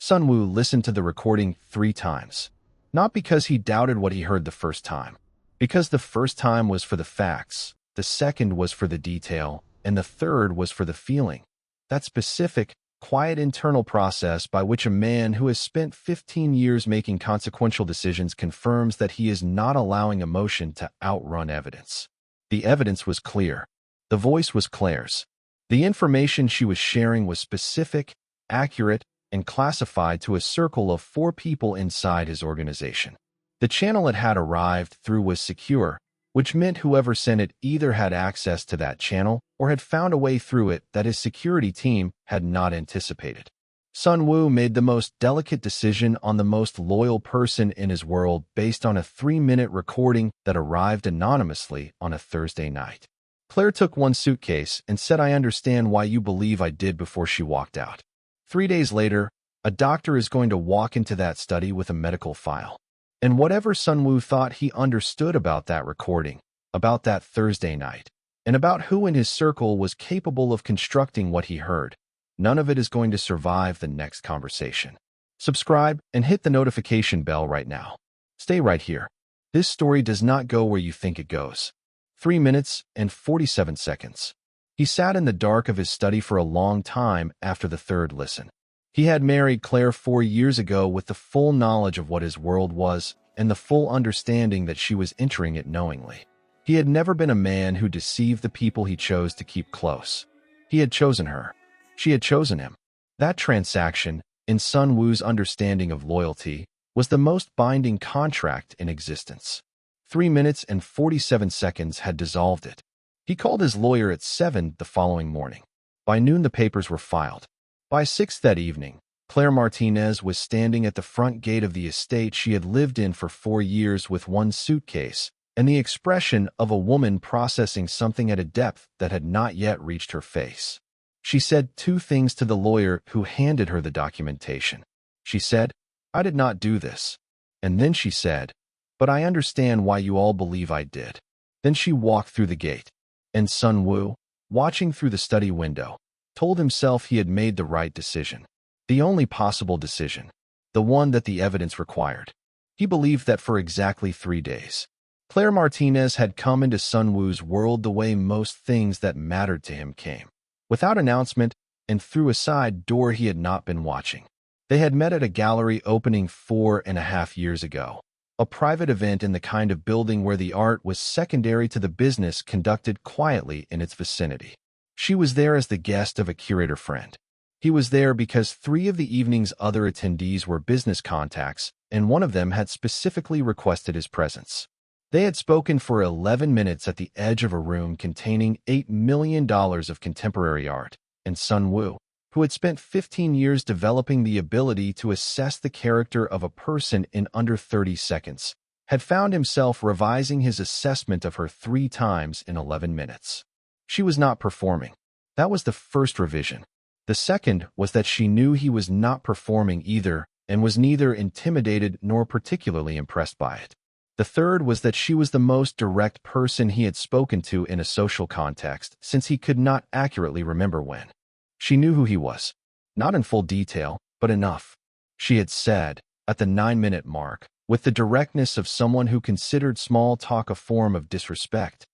Sunwoo listened to the recording 3 times. Not because he doubted what he heard the first time. Because the first time was for the facts, the second was for the detail, and the third was for the feeling. That specific, quiet internal process by which a man who has spent 15 years making consequential decisions confirms that he is not allowing emotion to outrun evidence. The evidence was clear. The voice was Claire's. The information she was sharing was specific, accurate, and classified to a circle of 4 people inside his organization. The channel it had arrived through was secure, which meant whoever sent it either had access to that channel or had found a way through it that his security team had not anticipated. Sunwoo made the most delicate decision on the most loyal person in his world based on a 3-minute recording that arrived anonymously on a Thursday night. Claire took one suitcase and said, "I understand why you believe I did," before she walked out. 3 days later, a doctor is going to walk into that study with a medical file. And whatever Sunwoo thought he understood about that recording, about that Thursday night, and about who in his circle was capable of constructing what he heard, none of it is going to survive the next conversation. Subscribe and hit the notification bell right now. Stay right here. This story does not go where you think it goes. 3 minutes and 47 seconds. He sat in the dark of his study for a long time after the third listen. He had married Claire 4 years ago with the full knowledge of what his world was and the full understanding that she was entering it knowingly. He had never been a man who deceived the people he chose to keep close. He had chosen her. She had chosen him. That transaction, in Sunwoo's understanding of loyalty, was the most binding contract in existence. 3 minutes and 47 seconds had dissolved it. He called his lawyer at 7 the following morning. By noon, the papers were filed. By 6 that evening, Claire Martinez was standing at the front gate of the estate she had lived in for 4 years with one suitcase and the expression of a woman processing something at a depth that had not yet reached her face. She said 2 things to the lawyer who handed her the documentation. She said, "I did not do this." And then she said, "But I understand why you all believe I did." Then she walked through the gate. And Sunwoo, watching through the study window, told himself he had made the right decision. The only possible decision. The one that the evidence required. He believed that for exactly 3 days. Claire Martinez had come into Sunwoo's world the way most things that mattered to him came. Without announcement and through a side door he had not been watching. They had met at a gallery opening 4.5 years ago. A private event in the kind of building where the art was secondary to the business conducted quietly in its vicinity. She was there as the guest of a curator friend. He was there because 3 of the evening's other attendees were business contacts, and one of them had specifically requested his presence. They had spoken for 11 minutes at the edge of a room containing $8 million of contemporary art, and Sunwoo, who had spent 15 years developing the ability to assess the character of a person in under 30 seconds, had found himself revising his assessment of her 3 times in 11 minutes. She was not performing. That was the first revision. The second was that she knew he was not performing either and was neither intimidated nor particularly impressed by it. The third was that she was the most direct person he had spoken to in a social context since he could not accurately remember when. She knew who he was. Not in full detail, but enough. She had said, at the 9-minute mark, with the directness of someone who considered small talk a form of disrespect,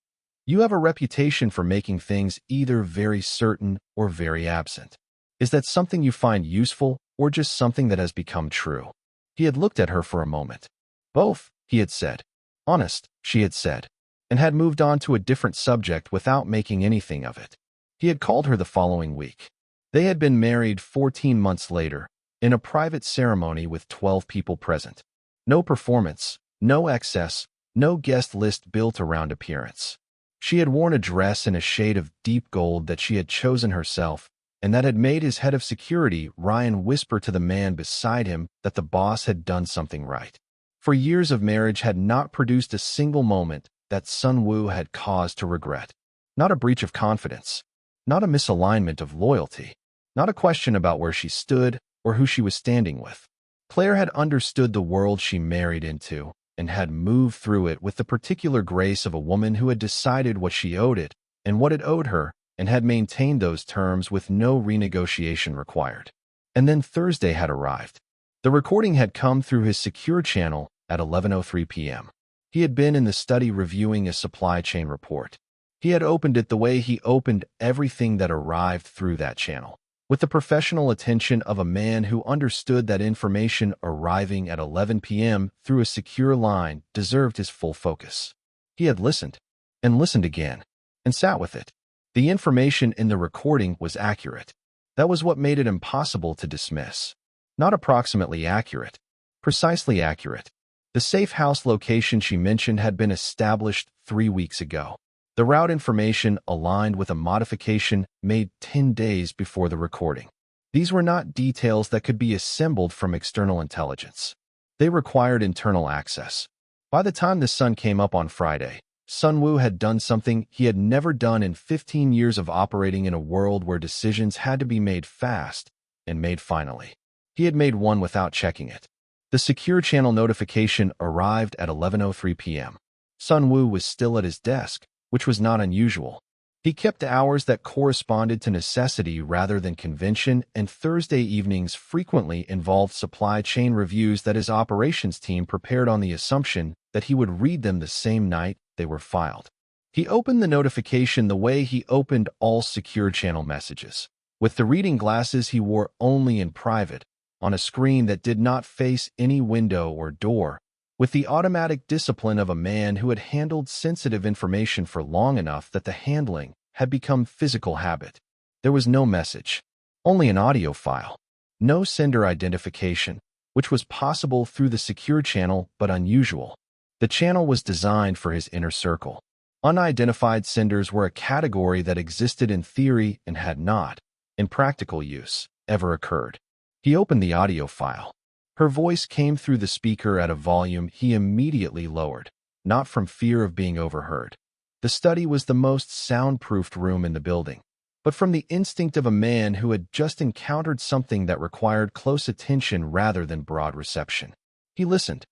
"You have a reputation for making things either very certain or very absent. Is that something you find useful or just something that has become true?" He had looked at her for a moment. "Both," he had said. "Honest," she had said, and had moved on to a different subject without making anything of it. He had called her the following week. They had been married 14 months later, in a private ceremony with 12 people present. No performance, no excess, no guest list built around appearance. She had worn a dress in a shade of deep gold that she had chosen herself, and that had made his head of security, Ryan, whisper to the man beside him that the boss had done something right. For years of marriage had not produced a single moment that Sunwoo had cause to regret. Not a breach of confidence. Not a misalignment of loyalty. Not a question about where she stood or who she was standing with. Claire had understood the world she married into and had moved through it with the particular grace of a woman who had decided what she owed it and what it owed her and had maintained those terms with no renegotiation required. And then Thursday had arrived. The recording had come through his secure channel at 11:03 p.m. He had been in the study reviewing a supply chain report. He had opened it the way he opened everything that arrived through that channel, with the professional attention of a man who understood that information arriving at 11 p.m. through a secure line deserved his full focus. He had listened, and listened again, and sat with it. The information in the recording was accurate. That was what made it impossible to dismiss. Not approximately accurate, precisely accurate. The safe house location she mentioned had been established 3 weeks ago. The route information aligned with a modification made 10 days before the recording. These were not details that could be assembled from external intelligence. They required internal access. By the time the sun came up on Friday, Sun Woo had done something he had never done in 15 years of operating in a world where decisions had to be made fast and made finally. He had made one without checking it. The secure channel notification arrived at 11:03 p.m. Sun Woo was still at his desk, which was not unusual. He kept hours that corresponded to necessity rather than convention, and Thursday evenings frequently involved supply chain reviews that his operations team prepared on the assumption that he would read them the same night they were filed. He opened the notification the way he opened all secure channel messages, with the reading glasses he wore only in private, on a screen that did not face any window or door, with the automatic discipline of a man who had handled sensitive information for long enough that the handling had become physical habit. There was no message, only an audio file, no sender identification, which was possible through the secure channel but unusual. The channel was designed for his inner circle. Unidentified senders were a category that existed in theory and had not, in practical use, ever occurred. He opened the audio file. Her voice came through the speaker at a volume he immediately lowered, not from fear of being overheard. The study was the most soundproofed room in the building, but from the instinct of a man who had just encountered something that required close attention rather than broad reception. He listened.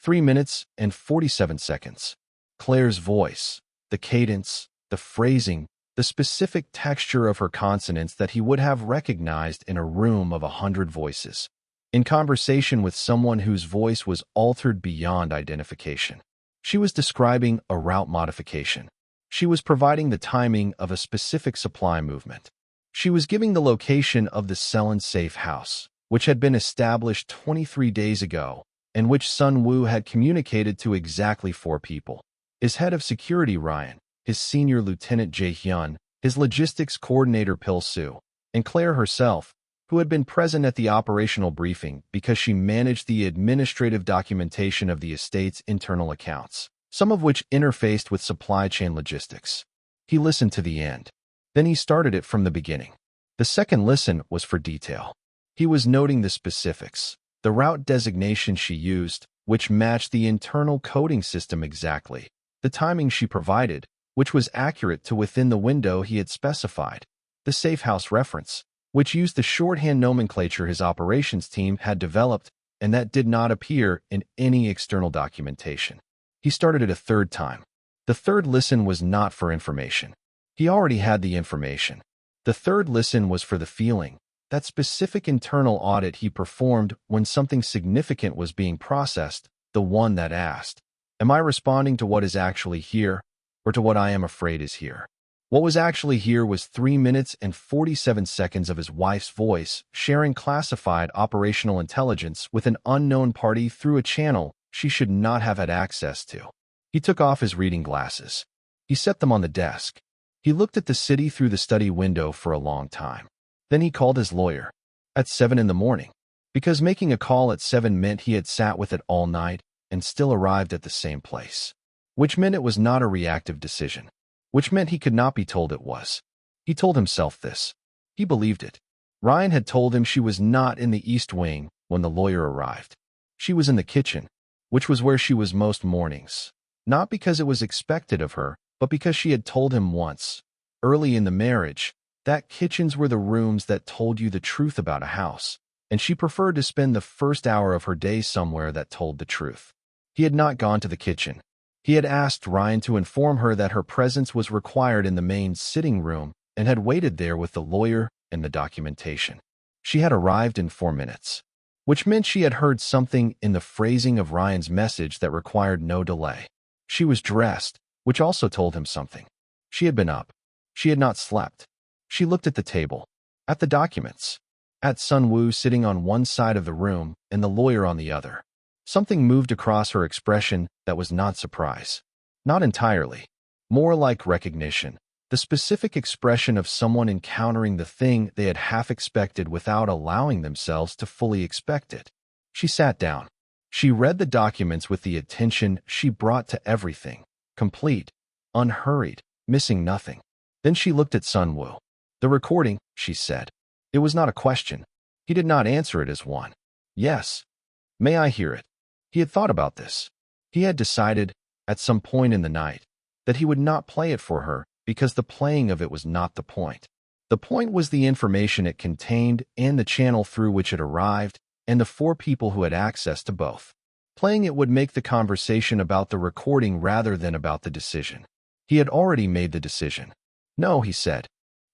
3 minutes and 47 seconds. Claire's voice, the cadence, the phrasing, the specific texture of her consonants that he would have recognized in a room of 100 voices. In conversation with someone whose voice was altered beyond identification. She was describing a route modification. She was providing the timing of a specific supply movement. She was giving the location of the Selin safe house, which had been established 23 days ago, and which Sun Woo had communicated to exactly 4 people. His head of security Ryan, his senior lieutenant Jae-hyun, his logistics coordinator Pil-soo, and Claire herself, who had been present at the operational briefing because she managed the administrative documentation of the estate's internal accounts, some of which interfaced with supply chain logistics. He listened to the end. Then he started it from the beginning. The second listen was for detail. He was noting the specifics, the route designation she used, which matched the internal coding system exactly, the timing she provided, which was accurate to within the window he had specified, the safe house reference, which used the shorthand nomenclature his operations team had developed and that did not appear in any external documentation. He started it a third time. The third listen was not for information. He already had the information. The third listen was for the feeling, that specific internal audit he performed when something significant was being processed, the one that asked, "Am I responding to what is actually here, or to what I am afraid is here?" What was actually here was 3 minutes and 47 seconds of his wife's voice sharing classified operational intelligence with an unknown party through a channel she should not have had access to. He took off his reading glasses. He set them on the desk. He looked at the city through the study window for a long time. Then he called his lawyer. At 7 in the morning. Because making a call at 7 meant he had sat with it all night and still arrived at the same place. Which meant it was not a reactive decision. Which meant he could not be told it was. He told himself this. He believed it. Ryan had told him she was not in the East Wing when the lawyer arrived. She was in the kitchen, which was where she was most mornings. Not because it was expected of her, but because she had told him once, early in the marriage, that kitchens were the rooms that told you the truth about a house, and she preferred to spend the first hour of her day somewhere that told the truth. He had not gone to the kitchen. He had asked Ryan to inform her that her presence was required in the main sitting room and had waited there with the lawyer and the documentation. She had arrived in 4 minutes, which meant she had heard something in the phrasing of Ryan's message that required no delay. She was dressed, which also told him something. She had been up. She had not slept. She looked at the table, at the documents, at Sun Woo sitting on one side of the room and the lawyer on the other. Something moved across her expression that was not surprise. Not entirely. More like recognition. The specific expression of someone encountering the thing they had half expected without allowing themselves to fully expect it. She sat down. She read the documents with the attention she brought to everything, complete, unhurried, missing nothing. Then she looked at Sun Woo. "The recording," she said. It was not a question. He did not answer it as one. "Yes. May I hear it?" He had thought about this. He had decided, at some point in the night, that he would not play it for her because the playing of it was not the point. The point was the information it contained and the channel through which it arrived and the 4 people who had access to both. Playing it would make the conversation about the recording rather than about the decision. He had already made the decision. "No," he said.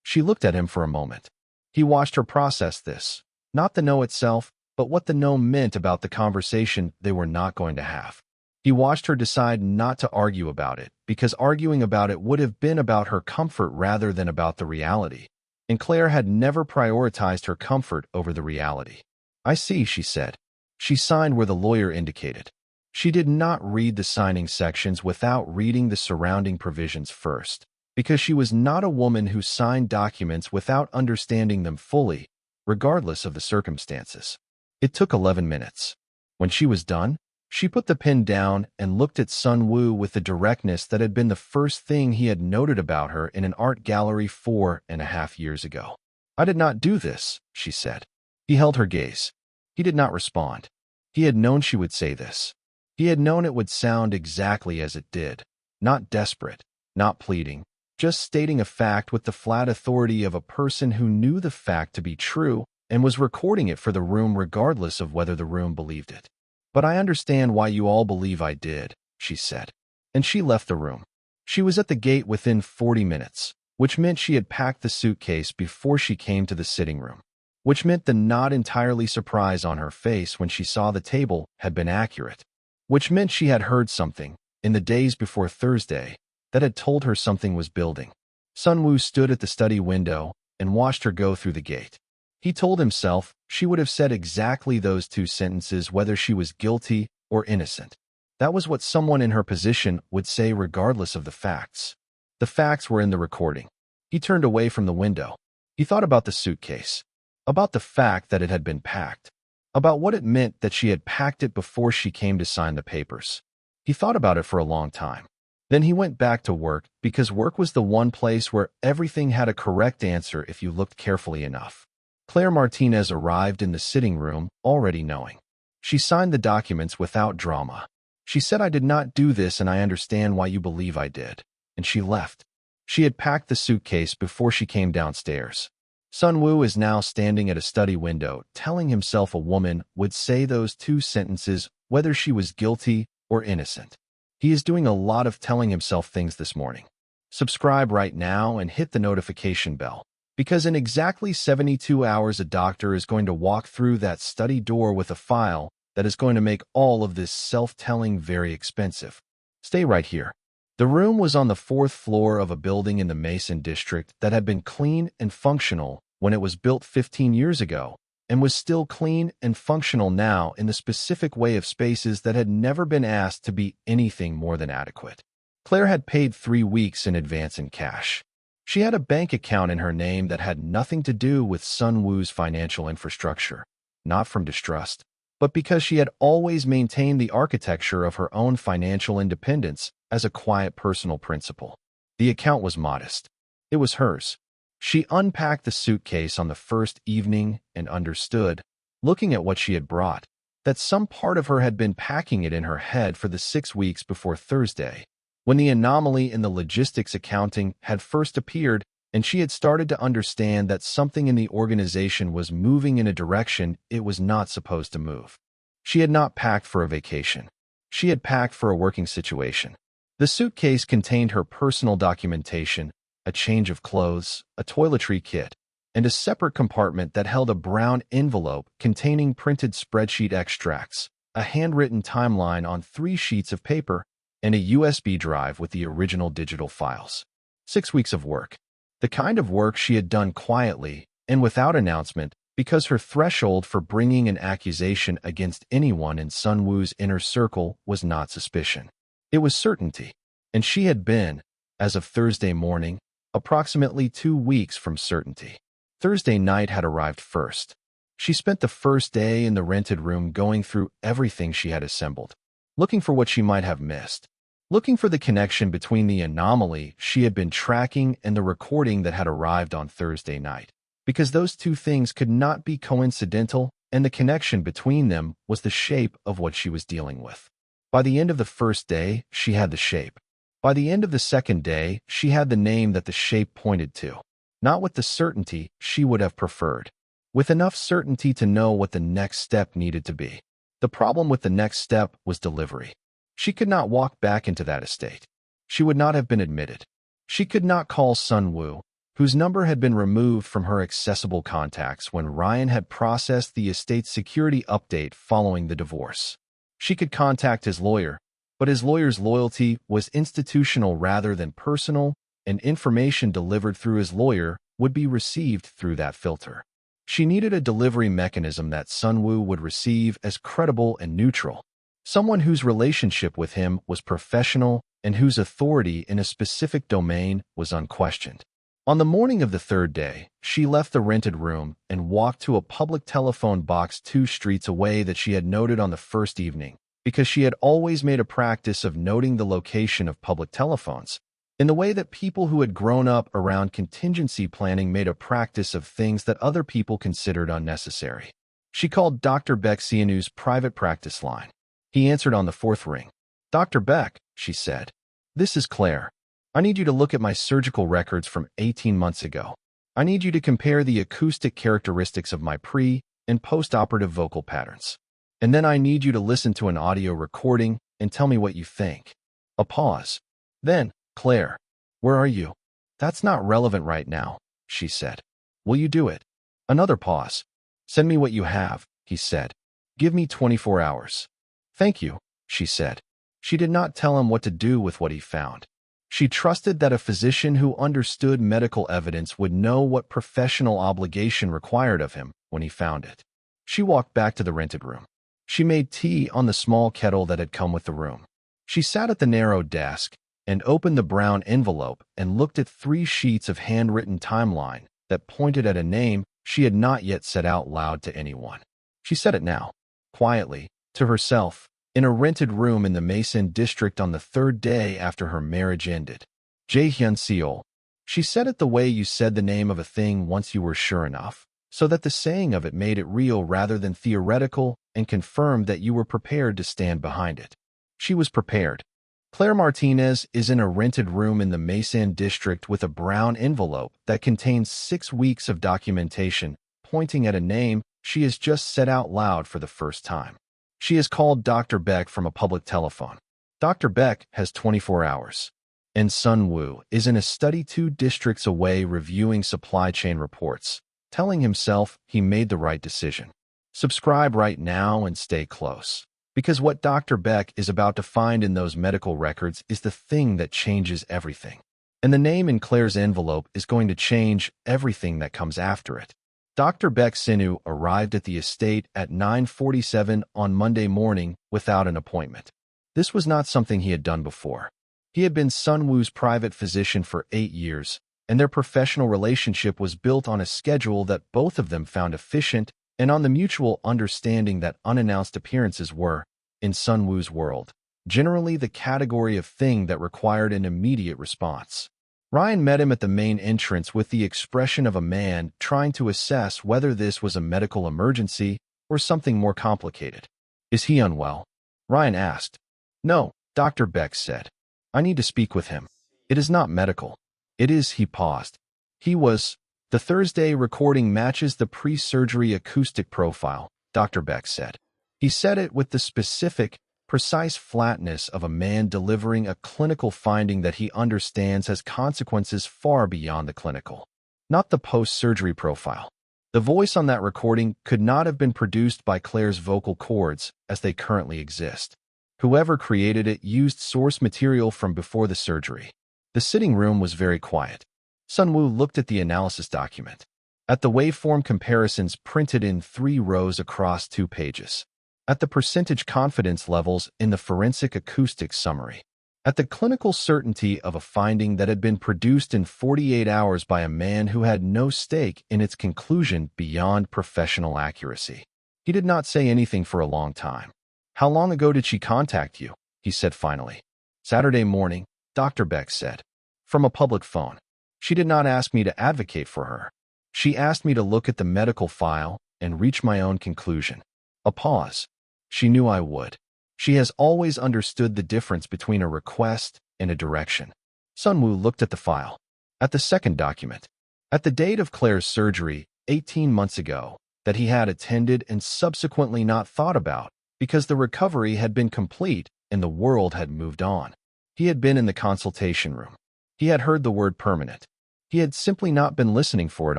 She looked at him for a moment. He watched her process this, not the no itself, but what the no meant about the conversation they were not going to have. He watched her decide not to argue about it, because arguing about it would have been about her comfort rather than about the reality. And Claire had never prioritized her comfort over the reality. "I see," she said. She signed where the lawyer indicated. She did not read the signing sections without reading the surrounding provisions first, because she was not a woman who signed documents without understanding them fully, regardless of the circumstances. It took 11 minutes. When she was done, she put the pen down and looked at Sun Woo with the directness that had been the first thing he had noted about her in an art gallery 4.5 years ago. "I did not do this," she said. He held her gaze. He did not respond. He had known she would say this. He had known it would sound exactly as it did. Not desperate, not pleading, just stating a fact with the flat authority of a person who knew the fact to be true and was recording it for the room regardless of whether the room believed it. "But I understand why you all believe I did," she said. And she left the room. She was at the gate within 40 minutes, which meant she had packed the suitcase before she came to the sitting room, which meant the not entirely surprise on her face when she saw the table had been accurate, which meant she had heard something, in the days before Thursday, that had told her something was building. Sun Woo stood at the study window and watched her go through the gate. He told himself she would have said exactly those 2 sentences whether she was guilty or innocent. That was what someone in her position would say regardless of the facts. The facts were in the recording. He turned away from the window. He thought about the suitcase, about the fact that it had been packed, about what it meant that she had packed it before she came to sign the papers. He thought about it for a long time. Then he went back to work because work was the one place where everything had a correct answer if you looked carefully enough. Claire Martinez arrived in the sitting room already knowing. She signed the documents without drama. She said, "I did not do this and I understand why you believe I did." And she left. She had packed the suitcase before she came downstairs. Sun Woo is now standing at a study window, telling himself a woman would say those 2 sentences whether she was guilty or innocent. He is doing a lot of telling himself things this morning. Subscribe right now and hit the notification bell, because in exactly 72 hours a doctor is going to walk through that study door with a file that is going to make all of this self-telling very expensive. Stay right here. The room was on the 4th floor of a building in the Mason district that had been clean and functional when it was built 15 years ago, and was still clean and functional now in the specific way of spaces that had never been asked to be anything more than adequate. Claire had paid 3 weeks in advance in cash. She had a bank account in her name that had nothing to do with Sun Woo's financial infrastructure, not from distrust, but because she had always maintained the architecture of her own financial independence as a quiet personal principle. The account was modest. It was hers. She unpacked the suitcase on the first evening and understood, looking at what she had brought, that some part of her had been packing it in her head for the 6 weeks before Thursday, when the anomaly in the logistics accounting had first appeared and she had started to understand that something in the organization was moving in a direction it was not supposed to move. She had not packed for a vacation. She had packed for a working situation. The suitcase contained her personal documentation, a change of clothes, a toiletry kit, and a separate compartment that held a brown envelope containing printed spreadsheet extracts, a handwritten timeline on 3 sheets of paper, and a USB drive with the original digital files. 6 weeks of work. The kind of work she had done quietly and without announcement because her threshold for bringing an accusation against anyone in Sun Wu's inner circle was not suspicion. It was certainty, and she had been, as of Thursday morning, approximately 2 weeks from certainty. Thursday night had arrived first. She spent the first day in the rented room going through everything she had assembled, looking for what she might have missed, looking for the connection between the anomaly she had been tracking and the recording that had arrived on Thursday night, because those two things could not be coincidental, and the connection between them was the shape of what she was dealing with. By the end of the first day, she had the shape. By the end of the second day, she had the name that the shape pointed to, not with the certainty she would have preferred, with enough certainty to know what the next step needed to be. The problem with the next step was delivery. She could not walk back into that estate. She would not have been admitted. She could not call Sun Wu, whose number had been removed from her accessible contacts when Ryan had processed the estate's security update following the divorce. She could contact his lawyer, but his lawyer's loyalty was institutional rather than personal, and information delivered through his lawyer would be received through that filter. She needed a delivery mechanism that Sun Wu would receive as credible and neutral, someone whose relationship with him was professional and whose authority in a specific domain was unquestioned. On the morning of the third day, she left the rented room and walked to a public telephone box 2 streets away that she had noted on the first evening, because she had always made a practice of noting the location of public telephones, in the way that people who had grown up around contingency planning made a practice of things that other people considered unnecessary. She called Dr. Beck Sianu's private practice line. He answered on the 4th ring. "Dr. Beck," she said, "this is Claire. I need you to look at my surgical records from 18 months ago. I need you to compare the acoustic characteristics of my pre- and post-operative vocal patterns. And then I need you to listen to an audio recording and tell me what you think." A pause. Then, "Claire, where are you?" "That's not relevant right now," she said. "Will you do it?" Another pause. "Send me what you have," he said. "Give me 24 hours. "Thank you," she said. She did not tell him what to do with what he found. She trusted that a physician who understood medical evidence would know what professional obligation required of him when he found it. She walked back to the rented room. She made tea on the small kettle that had come with the room. She sat at the narrow desk and opened the brown envelope and looked at 3 sheets of handwritten timeline that pointed at a name she had not yet said out loud to anyone. She said it now, quietly, to herself, in a rented room in the Mason district on the 3rd day after her marriage ended. Jaehyun Seol. She said it the way you said the name of a thing once you were sure enough, so that the saying of it made it real rather than theoretical and confirmed that you were prepared to stand behind it. She was prepared. Claire Martinez is in a rented room in the Mason district with a brown envelope that contains 6 weeks of documentation pointing at a name she has just said out loud for the first time. She has called Dr. Beck from a public telephone. Dr. Beck has 24 hours. And Sun Wu is in a study 2 districts away reviewing supply chain reports, telling himself he made the right decision. Subscribe right now and stay close, because what Dr. Beck is about to find in those medical records is the thing that changes everything. And the name in Claire's envelope is going to change everything that comes after it. Dr. Beck Sinu arrived at the estate at 9:47 on Monday morning without an appointment. This was not something he had done before. He had been Sun Wu's private physician for 8 years, and their professional relationship was built on a schedule that both of them found efficient and on the mutual understanding that unannounced appearances were, in Sun Wu's world, generally the category of thing that required an immediate response. Ryan met him at the main entrance with the expression of a man trying to assess whether this was a medical emergency or something more complicated. "Is he unwell?" Ryan asked. "No," Dr. Beck said. "I need to speak with him. It is not medical." "It is," he paused. "He was." "The Thursday recording matches the pre-surgery acoustic profile," Dr. Beck said. He said it with the specific, precise flatness of a man delivering a clinical finding that he understands has consequences far beyond the clinical. not the post-surgery profile. The voice on that recording could not have been produced by Claire's vocal cords as they currently exist. Whoever created it used source material from before the surgery. The sitting room was very quiet. Sunwoo looked at the analysis document, at the waveform comparisons printed in 3 rows across 2 pages, at the percentage confidence levels in the forensic acoustics summary, at the clinical certainty of a finding that had been produced in 48 hours by a man who had no stake in its conclusion beyond professional accuracy. He did not say anything for a long time. "How long ago did she contact you?" he said finally. "Saturday morning," Dr. Beck said. "From a public phone. She did not ask me to advocate for her. She asked me to look at the medical file and reach my own conclusion." A pause. "She knew I would. She has always understood the difference between a request and a direction." Sunwoo looked at the file, at the second document, at the date of Claire's surgery 18 months ago that he had attended and subsequently not thought about because the recovery had been complete and the world had moved on. He had been in the consultation room. He had heard the word permanent. He had simply not been listening for it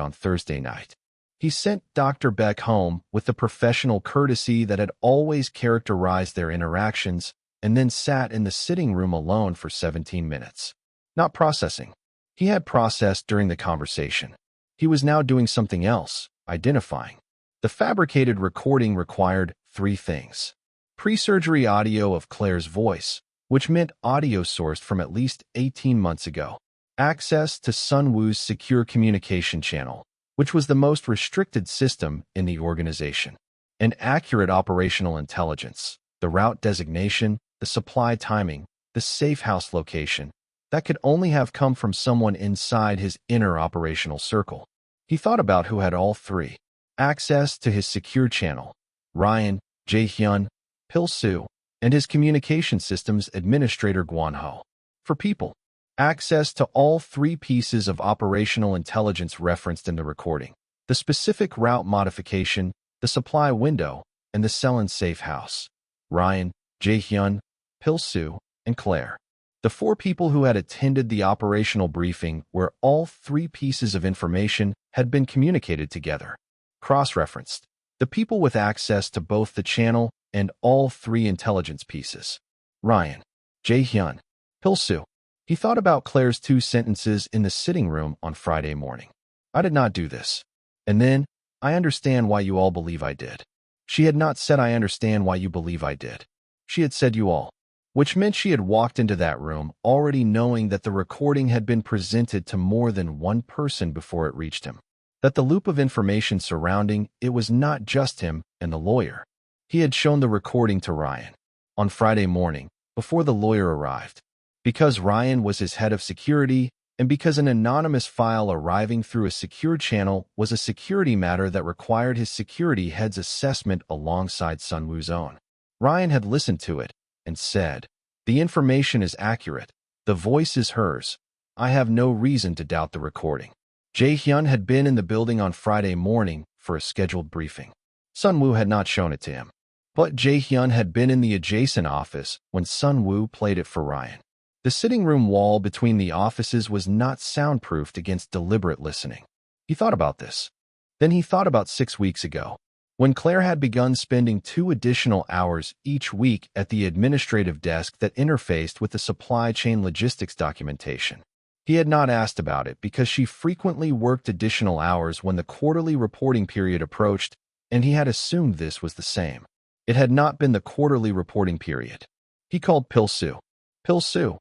on Thursday night. He sent Dr. Beck home with the professional courtesy that had always characterized their interactions and then sat in the sitting room alone for 17 minutes. Not processing. He had processed during the conversation. He was now doing something else, identifying. The fabricated recording required 3 things. Pre-surgery audio of Claire's voice, which meant audio sourced from at least 18 months ago. Access to Sunwoo's secure communication channel, which was the most restricted system in the organization. And accurate operational intelligence, the route designation, the supply timing, the safe house location, that could only have come from someone inside his inner operational circle. He thought about who had all 3. Access to his secure channel, Ryan, Jae-hyun, Pil-soo, and his communication systems administrator Gwon-ho. For people, access to all 3 pieces of operational intelligence referenced in the recording, the specific route modification, the supply window, and the sell-in safe house. Ryan, Jae-hyun, Pil-soo, and Claire. The 4 people who had attended the operational briefing where all 3 pieces of information had been communicated together. Cross-referenced. The people with access to both the channel and all 3 intelligence pieces. Ryan, Jae-hyun, Pil-soo. He thought about Claire's 2 sentences in the sitting room on Friday morning. "I did not do this." And then, "I understand why you all believe I did." She had not said, "I understand why you believe I did." She had said, "you all," which meant she had walked into that room already knowing that the recording had been presented to more than one person before it reached him. That the loop of information surrounding it was not just him and the lawyer. He had shown the recording to Ryan on Friday morning before the lawyer arrived. Because Ryan was his head of security, and because an anonymous file arriving through a secure channel was a security matter that required his security head's assessment alongside Sunwoo's own. Ryan had listened to it and said, "The information is accurate. The voice is hers. I have no reason to doubt the recording." Jae-hyun had been in the building on Friday morning for a scheduled briefing. Sunwoo had not shown it to him. But Jae-hyun had been in the adjacent office when Sunwoo played it for Ryan. The sitting room wall between the offices was not soundproofed against deliberate listening. He thought about this. Then he thought about 6 weeks ago, when Claire had begun spending 2 additional hours each week at the administrative desk that interfaced with the supply chain logistics documentation. He had not asked about it because she frequently worked additional hours when the quarterly reporting period approached, and he had assumed this was the same. It had not been the quarterly reporting period. He called Pil-soo. "Pil-soo,"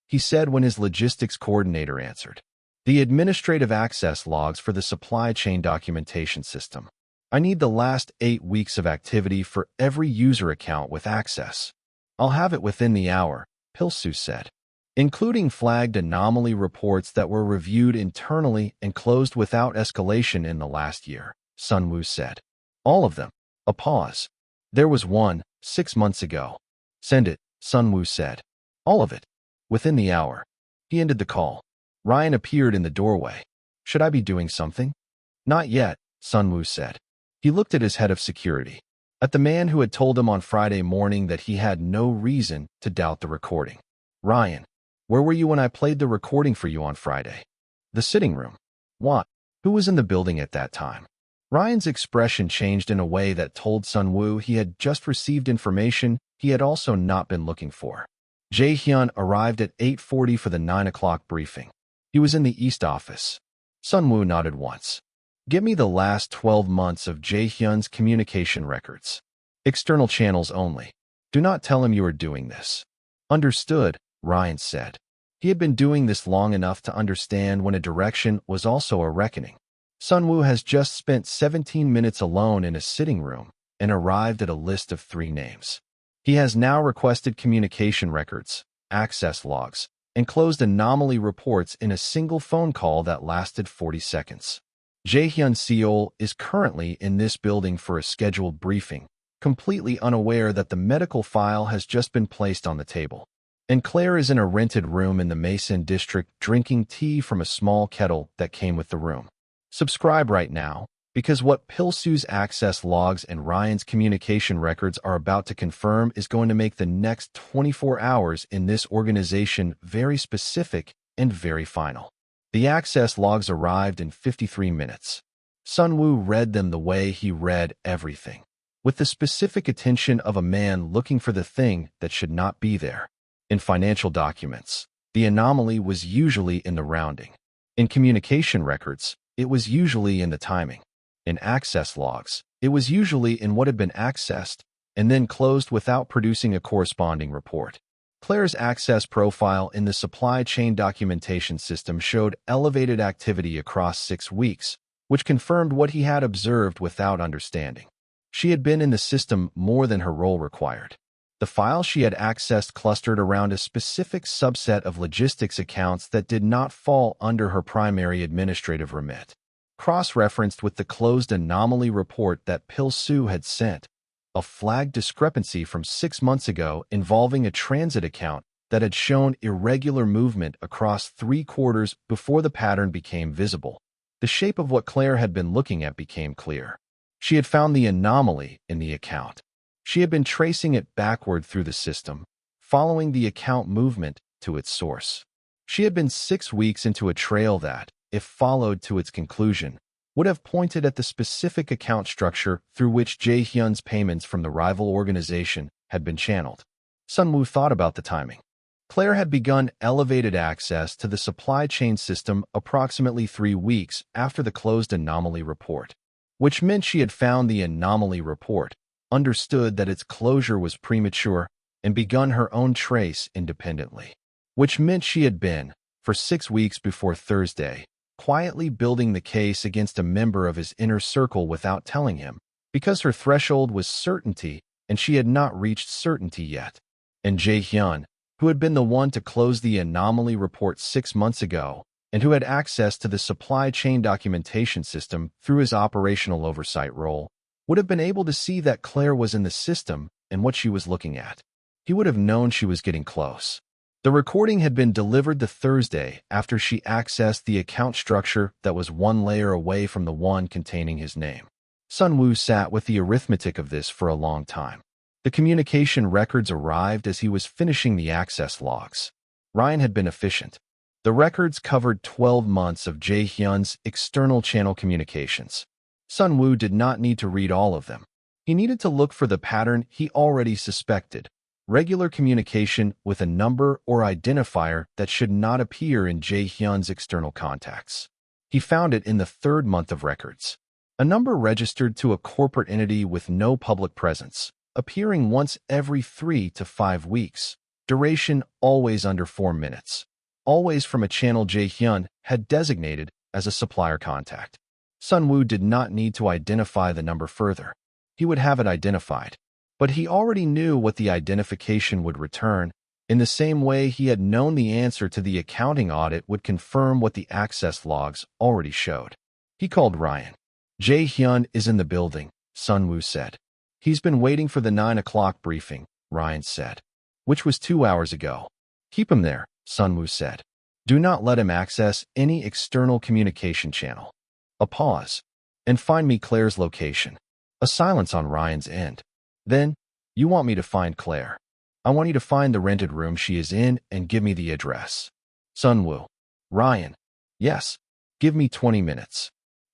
he said when his logistics coordinator answered. "The administrative access logs for the supply chain documentation system. I need the last 8 weeks of activity for every user account with access." "I'll have it within the hour," Pil-soo said. "Including flagged anomaly reports that were reviewed internally and closed without escalation in the last year," Sunwoo said. "All of them." A pause. "There was one, 6 months ago." "Send it," Sunwoo said. "All of it." Within the hour. He ended the call. Ryan appeared in the doorway. "Should I be doing something?" "Not yet," Sunwoo said. He looked at his head of security, at the man who had told him on Friday morning that he had no reason to doubt the recording. "Ryan, where were you when I played the recording for you on Friday?" "The sitting room." "What?" Who was in the building at that time? Ryan's expression changed in a way that told Sun-woo he had just received information he had also not been looking for. Jae-hyun arrived at 8:40 for the 9 o'clock briefing. He was in the East office. Sun-woo nodded once. Give me the last 12 months of Jae-hyun's communication records. External channels only. Do not tell him you are doing this. Understood, Ryan said. He had been doing this long enough to understand when a direction was also a reckoning. Sun-woo has just spent 17 minutes alone in a sitting room and arrived at a list of 3 names. He has now requested communication records, access logs, and closed anomaly reports in a single phone call that lasted 40 seconds. Jae-hyun Seol is currently in this building for a scheduled briefing, completely unaware that the medical file has just been placed on the table. And Claire is in a rented room in the Mason district drinking tea from a small kettle that came with the room. Subscribe right now, because what Pil-su's access logs and Ryan's communication records are about to confirm is going to make the next 24 hours in this organization very specific and very final. The access logs arrived in 53 minutes. Sun-woo read them the way he read everything, with the specific attention of a man looking for the thing that should not be there. In financial documents, the anomaly was usually in the rounding. In communication records, it was usually in the timing. In access logs, it was usually in what had been accessed and then closed without producing a corresponding report. Claire's access profile in the supply chain documentation system showed elevated activity across 6 weeks, which confirmed what he had observed without understanding. She had been in the system more than her role required. The files she had accessed clustered around a specific subset of logistics accounts that did not fall under her primary administrative remit. Cross-referenced with the closed anomaly report that Pil-su had sent, a flagged discrepancy from 6 months ago involving a transit account that had shown irregular movement across 3 quarters before the pattern became visible. The shape of what Claire had been looking at became clear. She had found the anomaly in the account. She had been tracing it backward through the system, following the account movement to its source. She had been 6 weeks into a trail that, if followed to its conclusion, would have pointed at the specific account structure through which Jae-hyun's payments from the rival organization had been channeled. Sun-woo thought about the timing. Claire had begun elevated access to the supply chain system approximately 3 weeks after the closed anomaly report, which meant she had found the anomaly report, understood that its closure was premature, and begun her own trace independently, which meant she had been, for 6 weeks before Thursday, quietly building the case against a member of his inner circle without telling him, because her threshold was certainty and she had not reached certainty yet. And Jae-hyun, who had been the one to close the anomaly report 6 months ago and who had access to the supply chain documentation system through his operational oversight role, would have been able to see that Claire was in the system and what she was looking at. He would have known she was getting close. The recording had been delivered the Thursday after she accessed the account structure that was 1 layer away from the one containing his name. Sun-woo sat with the arithmetic of this for a long time. The communication records arrived as he was finishing the access logs. Ryan had been efficient. The records covered 12 months of Jae-hyun's external channel communications. Sun-woo did not need to read all of them. He needed to look for the pattern he already suspected: regular communication with a number or identifier that should not appear in Jae-hyun's external contacts. He found it in the 3rd month of records. A number registered to a corporate entity with no public presence, appearing once every 3 to 5 weeks, duration always under 4 minutes, always from a channel Jae-hyun had designated as a supplier contact. Sun-woo did not need to identify the number further. He would have it identified. But he already knew what the identification would return, in the same way he had known the answer to the accounting audit would confirm what the access logs already showed. He called Ryan. Jae-hyun is in the building, Sun-woo said. He's been waiting for the 9 o'clock briefing, Ryan said, which was 2 hours ago. Keep him there, Sun-woo said. Do not let him access any external communication channel. A pause. And find me Claire's location. A silence on Ryan's end. Then, you want me to find Claire. I want you to find the rented room she is in and give me the address. Sun-woo. Ryan. Yes. Give me 20 minutes.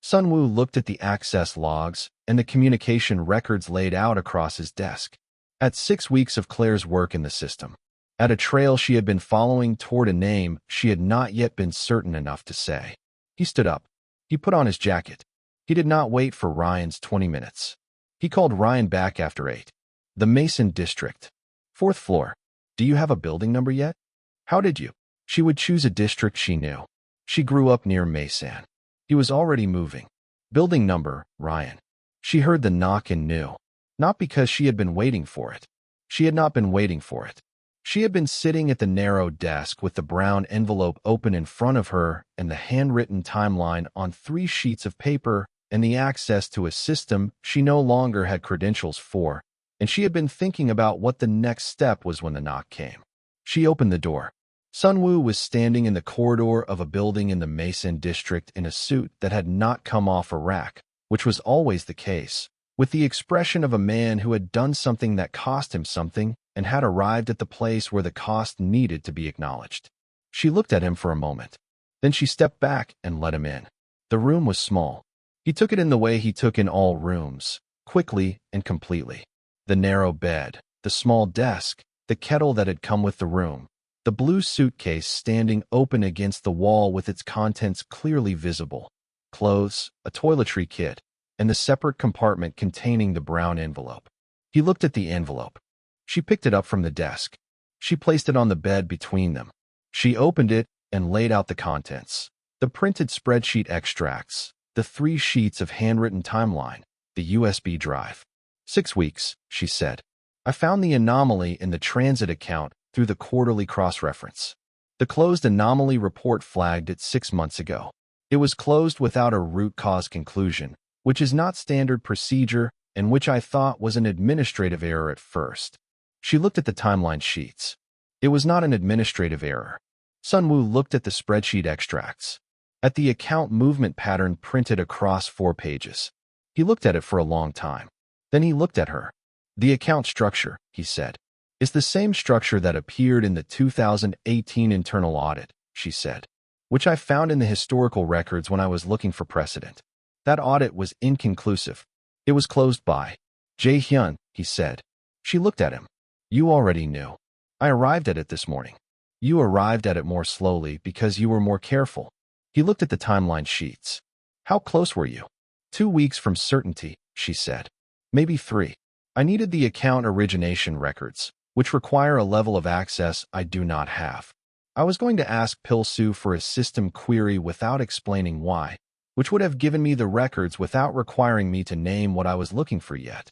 Sun Wu looked at the access logs and the communication records laid out across his desk. At 6 weeks of Claire's work in the system, at a trail she had been following toward a name she had not yet been certain enough to say. He stood up. He put on his jacket. He did not wait for Ryan's 20 minutes. He called Ryan back after 8. The Mason District. 4th floor. Do you have a building number yet? How did you? She would choose a district she knew. She grew up near Mason. He was already moving. Building number, Ryan. She heard the knock and knew. Not because she had been waiting for it. She had not been waiting for it. She had been sitting at the narrow desk with the brown envelope open in front of her and the handwritten timeline on 3 sheets of paper and the access to a system she no longer had credentials for, and she had been thinking about what the next step was when the knock came. She opened the door. Sun Wu was standing in the corridor of a building in the Mason district in a suit that had not come off a rack, which was always the case, with the expression of a man who had done something that cost him something and had arrived at the place where the cost needed to be acknowledged. She looked at him for a moment. Then she stepped back and let him in. The room was small. He took it in the way he took in all rooms, quickly and completely. The narrow bed, the small desk, the kettle that had come with the room, the blue suitcase standing open against the wall with its contents clearly visible, clothes, a toiletry kit, and the separate compartment containing the brown envelope. He looked at the envelope. She picked it up from the desk. She placed it on the bed between them. She opened it and laid out the contents. The printed spreadsheet extracts, the 3 sheets of handwritten timeline, the USB drive. 6 weeks, she said. I found the anomaly in the transit account through the quarterly cross-reference. The closed anomaly report flagged it 6 months ago. It was closed without a root cause conclusion, which is not standard procedure and which I thought was an administrative error at first. She looked at the timeline sheets. It was not an administrative error. Sun Wu looked at the spreadsheet extracts, at the account movement pattern printed across 4 pages. He looked at it for a long time. Then he looked at her. The account structure, he said, is the same structure that appeared in the 2018 internal audit, she said, which I found in the historical records when I was looking for precedent. That audit was inconclusive. It was closed by Jae-hyun, he said. She looked at him. You already knew. I arrived at it this morning. You arrived at it more slowly because you were more careful. He looked at the timeline sheets. How close were you? 2 weeks from certainty, she said. Maybe 3. I needed the account origination records, which require a level of access I do not have. I was going to ask Pil-Su for a system query without explaining why, which would have given me the records without requiring me to name what I was looking for yet.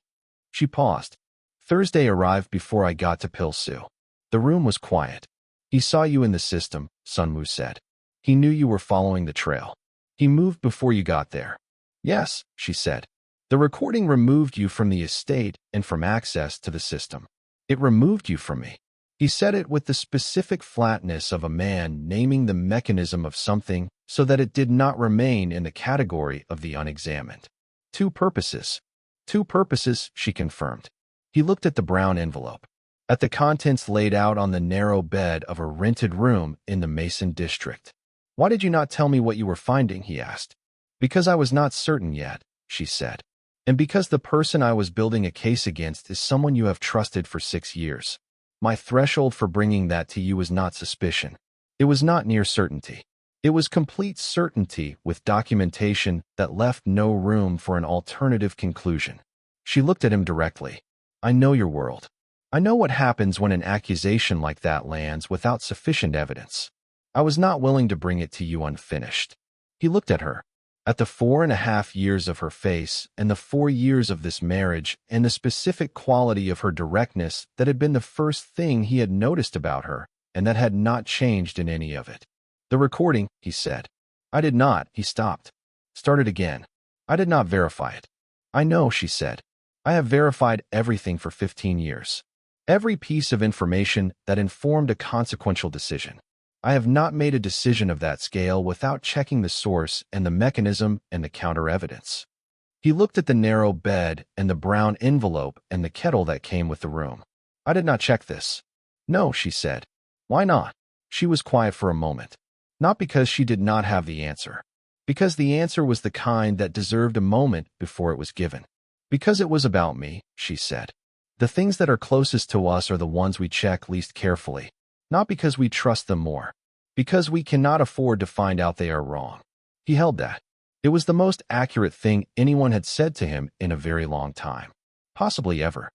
She paused. Thursday arrived before I got to Pil-Su. The room was quiet. He saw you in the system, Sun Wu said. He knew you were following the trail. He moved before you got there. Yes, she said. The recording removed you from the estate and from access to the system. It removed you from me. He said it with the specific flatness of a man naming the mechanism of something so that it did not remain in the category of the unexamined. 2 purposes. 2 purposes, she confirmed. He looked at the brown envelope, at the contents laid out on the narrow bed of a rented room in the Mason district. Why did you not tell me what you were finding, he asked. Because I was not certain yet, she said. And because the person I was building a case against is someone you have trusted for 6 years. My threshold for bringing that to you was not suspicion. It was not near certainty. It was complete certainty with documentation that left no room for an alternative conclusion. She looked at him directly. I know your world. I know what happens when an accusation like that lands without sufficient evidence. I was not willing to bring it to you unfinished. He looked at her. At the 4.5 years of her face and the 4 years of this marriage and the specific quality of her directness that had been the first thing he had noticed about her and that had not changed in any of it. The recording, he said. I did not, he stopped. Started again. I did not verify it. I know, she said. I have verified everything for 15 years. Every piece of information that informed a consequential decision. I have not made a decision of that scale without checking the source and the mechanism and the counter-evidence. He looked at the narrow bed and the brown envelope and the kettle that came with the room. I did not check this. No, she said. Why not? She was quiet for a moment. Not because she did not have the answer. Because the answer was the kind that deserved a moment before it was given. Because it was about me, she said. The things that are closest to us are the ones we check least carefully. Not because we trust them more. Because we cannot afford to find out they are wrong. He held that. It was the most accurate thing anyone had said to him in a very long time. Possibly ever.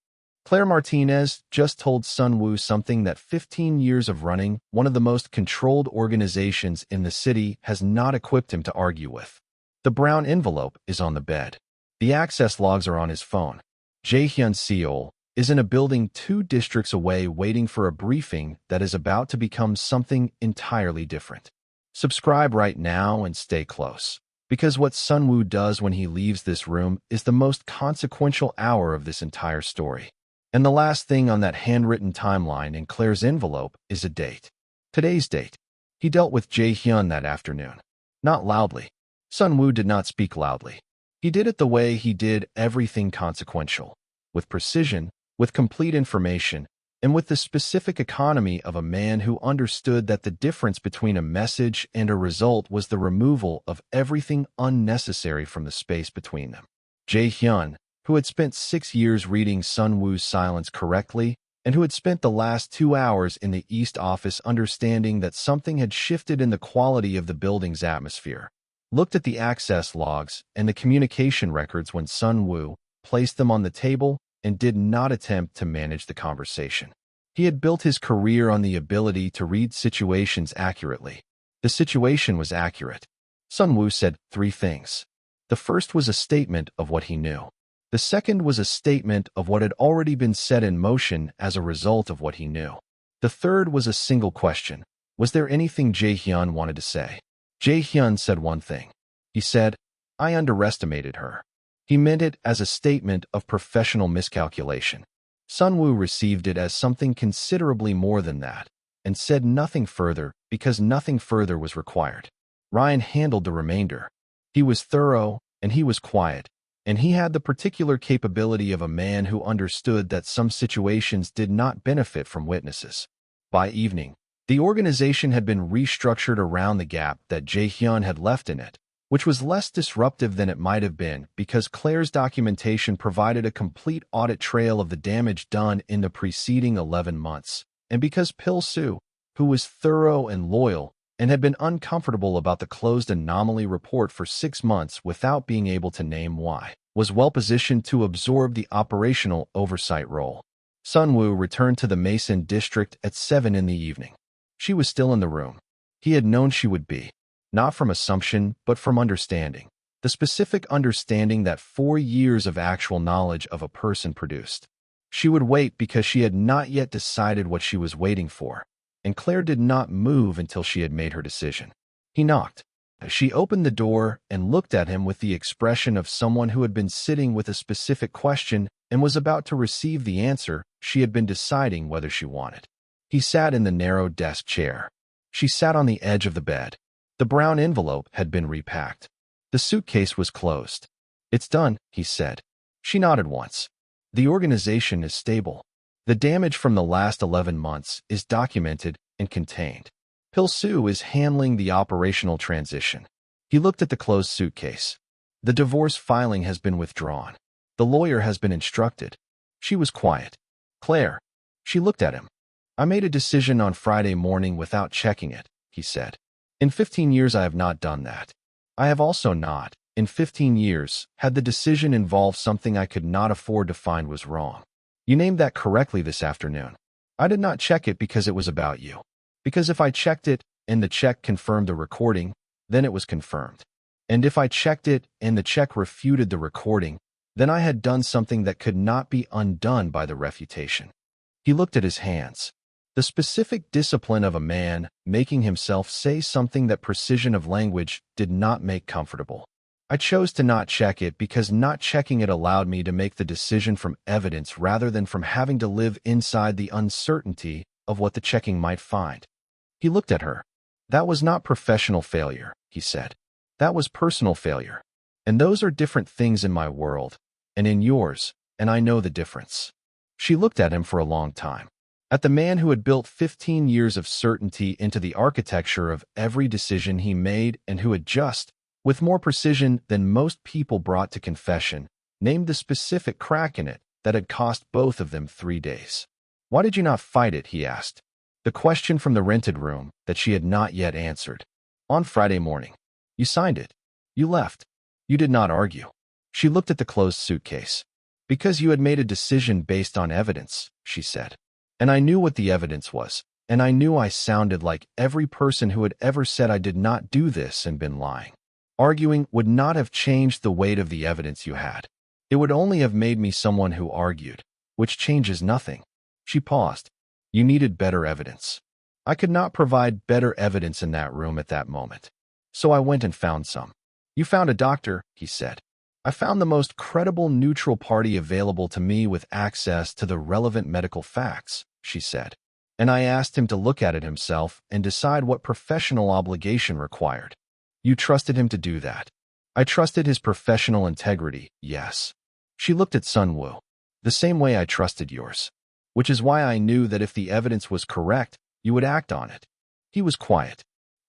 Claire Martinez just told Sun Wu something that 15 years of running one of the most controlled organizations in the city has not equipped him to argue with. The brown envelope is on the bed. The access logs are on his phone. Jaehyun Seol is in a building 2 districts away waiting for a briefing that is about to become something entirely different. Subscribe right now and stay close. Because what Sun Wu does when he leaves this room is the most consequential hour of this entire story. And the last thing on that handwritten timeline in Claire's envelope is a date. Today's date. He dealt with Jaehyun that afternoon. Not loudly. Sun Wu did not speak loudly. He did it the way he did everything consequential. With precision, with complete information, and with the specific economy of a man who understood that the difference between a message and a result was the removal of everything unnecessary from the space between them. Jaehyun, who had spent 6 years reading Sun Wu's silence correctly, and who had spent the last 2 hours in the East office understanding that something had shifted in the quality of the building's atmosphere, looked at the access logs and the communication records when Sun Wu placed them on the table and did not attempt to manage the conversation. He had built his career on the ability to read situations accurately. The situation was accurate. Sun Wu said 3 things. The first was a statement of what he knew. The second was a statement of what had already been set in motion as a result of what he knew. The third was a single question. Was there anything Jaehyun wanted to say? Jaehyun said one thing. He said, "I underestimated her." He meant it as a statement of professional miscalculation. Sun Wu received it as something considerably more than that, and said nothing further because nothing further was required. Ryan handled the remainder. He was thorough, and he was quiet, and he had the particular capability of a man who understood that some situations did not benefit from witnesses. By evening, the organization had been restructured around the gap that Jaehyun had left in it, which was less disruptive than it might have been because Claire's documentation provided a complete audit trail of the damage done in the preceding 11 months, and because Pil-Su, who was thorough and loyal and had been uncomfortable about the closed anomaly report for 6 months without being able to name why, was well-positioned to absorb the operational oversight role. Sun Wu returned to the Mason district at 7 in the evening. She was still in the room. He had known she would be. Not from assumption, but from understanding. The specific understanding that 4 years of actual knowledge of a person produced. She would wait because she had not yet decided what she was waiting for, and Claire did not move until she had made her decision. He knocked. She opened the door and looked at him with the expression of someone who had been sitting with a specific question and was about to receive the answer she had been deciding whether she wanted. He sat in the narrow desk chair. She sat on the edge of the bed. The brown envelope had been repacked. The suitcase was closed. "It's done," he said. She nodded once. "The organization is stable. The damage from the last 11 months is documented and contained. Pil-Su is handling the operational transition." He looked at the closed suitcase. "The divorce filing has been withdrawn. The lawyer has been instructed." She was quiet. "Claire." She looked at him. "I made a decision on Friday morning without checking it," he said. "In 15 years I have not done that. I have also not, in 15 years, had the decision involve something I could not afford to find was wrong. You named that correctly this afternoon. I did not check it because it was about you. Because if I checked it and the check confirmed the recording, then it was confirmed. And if I checked it and the check refuted the recording, then I had done something that could not be undone by the refutation." He looked at his hands. The specific discipline of a man making himself say something that precision of language did not make comfortable. "I chose to not check it because not checking it allowed me to make the decision from evidence rather than from having to live inside the uncertainty of what the checking might find." He looked at her. "That was not professional failure," he said. "That was personal failure. And those are different things in my world, and in yours, and I know the difference." She looked at him for a long time. At the man who had built 15 years of certainty into the architecture of every decision he made and who had just, with more precision than most people brought to confession, named the specific crack in it that had cost both of them 3 days. "Why did you not fight it?" he asked. The question from the rented room that she had not yet answered. "On Friday morning. You signed it. You left. You did not argue." She looked at the closed suitcase. "Because you had made a decision based on evidence," she said. "And I knew what the evidence was, and I knew I sounded like every person who had ever said I did not do this and been lying. Arguing would not have changed the weight of the evidence you had. It would only have made me someone who argued, which changes nothing." She paused. "You needed better evidence. I could not provide better evidence in that room at that moment. So I went and found some." "You found a doctor," he said. "I found the most credible neutral party available to me with access to the relevant medical facts," she said. "And I asked him to look at it himself and decide what professional obligation required." "You trusted him to do that?" "I trusted his professional integrity, yes." She looked at Sunwoo. "The same way I trusted yours. Which is why I knew that if the evidence was correct, you would act on it." He was quiet.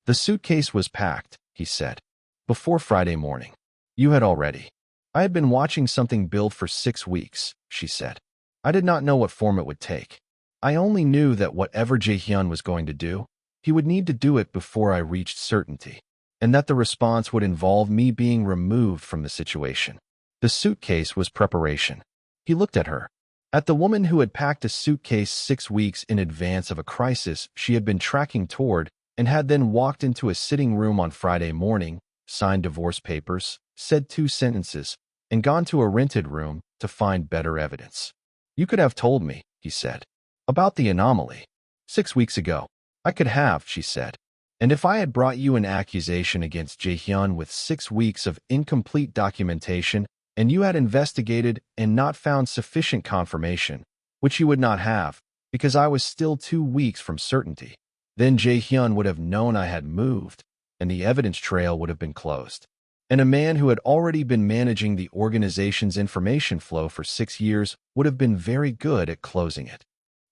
"The suitcase was packed," he said, "before Friday morning. You had already." "I had been watching something build for 6 weeks," she said. "I did not know what form it would take. I only knew that whatever Jae-hyun was going to do, he would need to do it before I reached certainty, and that the response would involve me being removed from the situation." The suitcase was preparation. He looked at her. At the woman who had packed a suitcase 6 weeks in advance of a crisis she had been tracking toward and had then walked into a sitting room on Friday morning, signed divorce papers, said 2 sentences, and gone to a rented room to find better evidence. "You could have told me," he said, "about the anomaly 6 weeks ago." "I could have," she said. "And if I had brought you an accusation against Jae-hyun with 6 weeks of incomplete documentation, and you had investigated and not found sufficient confirmation, which you would not have, because I was still 2 weeks from certainty, then Jae-hyun would have known I had moved, and the evidence trail would have been closed. And a man who had already been managing the organization's information flow for 6 years would have been very good at closing it."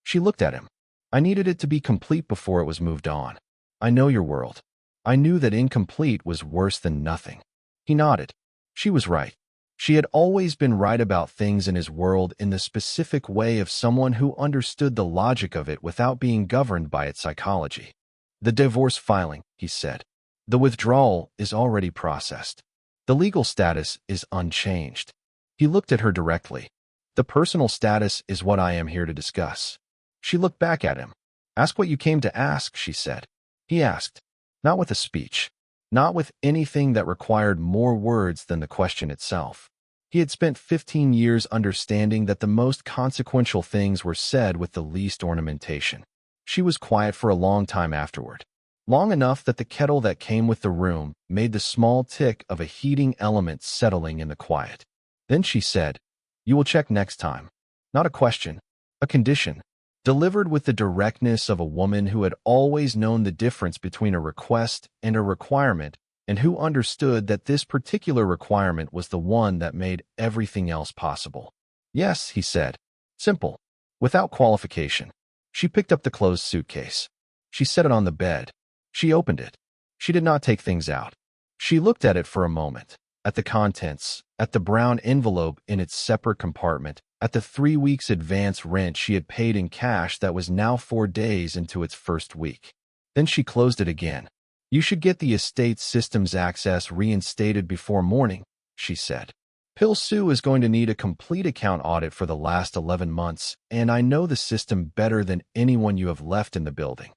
She looked at him. "I needed it to be complete before it was moved on. I know your world. I knew that incomplete was worse than nothing." He nodded. She was right. She had always been right about things in his world in the specific way of someone who understood the logic of it without being governed by its psychology. "The divorce filing," he said. "The withdrawal is already processed. The legal status is unchanged." He looked at her directly. "The personal status is what I am here to discuss." She looked back at him. "Ask what you came to ask," she said. He asked, not with a speech, not with anything that required more words than the question itself. He had spent 15 years understanding that the most consequential things were said with the least ornamentation. She was quiet for a long time afterward, long enough that the kettle that came with the room made the small tick of a heating element settling in the quiet. Then she said, "You will check next time." Not a question, a condition, delivered with the directness of a woman who had always known the difference between a request and a requirement, and who understood that this particular requirement was the one that made everything else possible. "Yes," he said. Simple, without qualification. She picked up the closed suitcase. She set it on the bed. She opened it. She did not take things out. She looked at it for a moment, at the contents, at the brown envelope in its separate compartment, at the 3 weeks advance rent she had paid in cash that was now 4 days into its first week. Then she closed it again. "You should get the estate systems access reinstated before morning," she said. "Pil-Soo is going to need a complete account audit for the last 11 months, and I know the system better than anyone you have left in the building."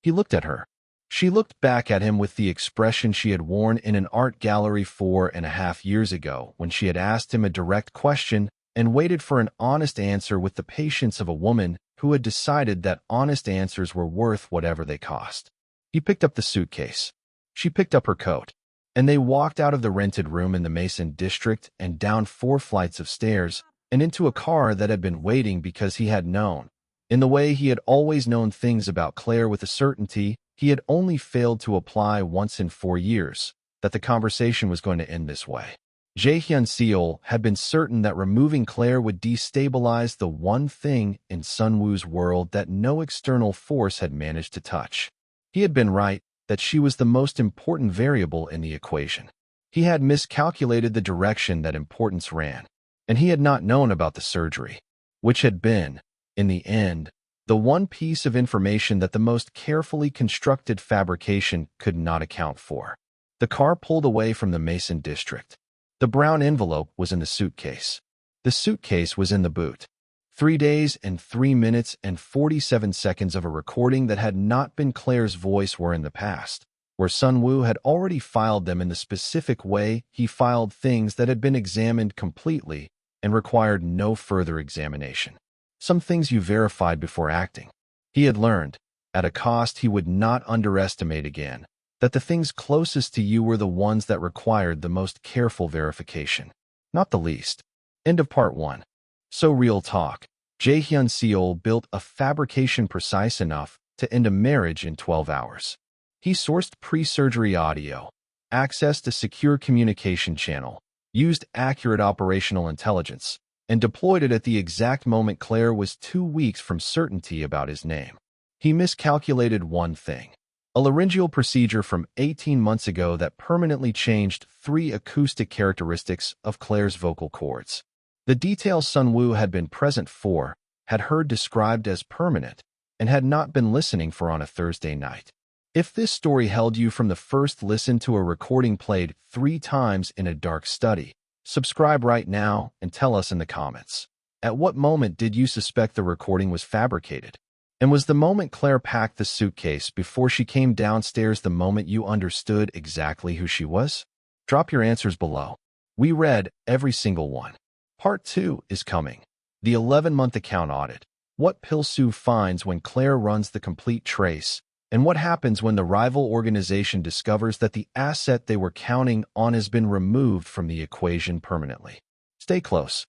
He looked at her. She looked back at him with the expression she had worn in an art gallery 4.5 years ago when she had asked him a direct question and waited for an honest answer with the patience of a woman who had decided that honest answers were worth whatever they cost. He picked up the suitcase. She picked up her coat, and they walked out of the rented room in the Mason district and down 4 flights of stairs and into a car that had been waiting because he had known. In the way he had always known things about Claire with a certainty he had only failed to apply once in 4 years, that the conversation was going to end this way. Jae-hyun Seol had been certain that removing Claire would destabilize the one thing in Sunwoo's world that no external force had managed to touch. He had been right that she was the most important variable in the equation. He had miscalculated the direction that importance ran, and he had not known about the surgery, which had been, in the end, the one piece of information that the most carefully constructed fabrication could not account for. The car pulled away from the Mason district. The brown envelope was in the suitcase. The suitcase was in the boot. 3 days and 3 minutes and 47 seconds of a recording that had not been Claire's voice were in the past, where Sun Woo had already filed them in the specific way he filed things that had been examined completely and required no further examination. Some things you verified before acting. He had learned, at a cost he would not underestimate again, that the things closest to you were the ones that required the most careful verification, not the least. End of part 1. So real talk. Jaehyun Seol built a fabrication precise enough to end a marriage in 12 hours. He sourced pre-surgery audio, accessed a secure communication channel, used accurate operational intelligence, and deployed it at the exact moment Claire was 2 weeks from certainty about his name. He miscalculated one thing. A laryngeal procedure from 18 months ago that permanently changed 3 acoustic characteristics of Claire's vocal cords. The details Sun Woo had been present for, had heard described as permanent, and had not been listening for on a Thursday night. If this story held you from the first listen to a recording played 3 times in a dark study, subscribe right now and tell us in the comments. At what moment did you suspect the recording was fabricated? And was the moment Claire packed the suitcase before she came downstairs the moment you understood exactly who she was? Drop your answers below. We read every single one. Part 2 is coming. The 11-month account audit. What Pil-Soo finds when Claire runs the complete trace, and what happens when the rival organization discovers that the asset they were counting on has been removed from the equation permanently. Stay close.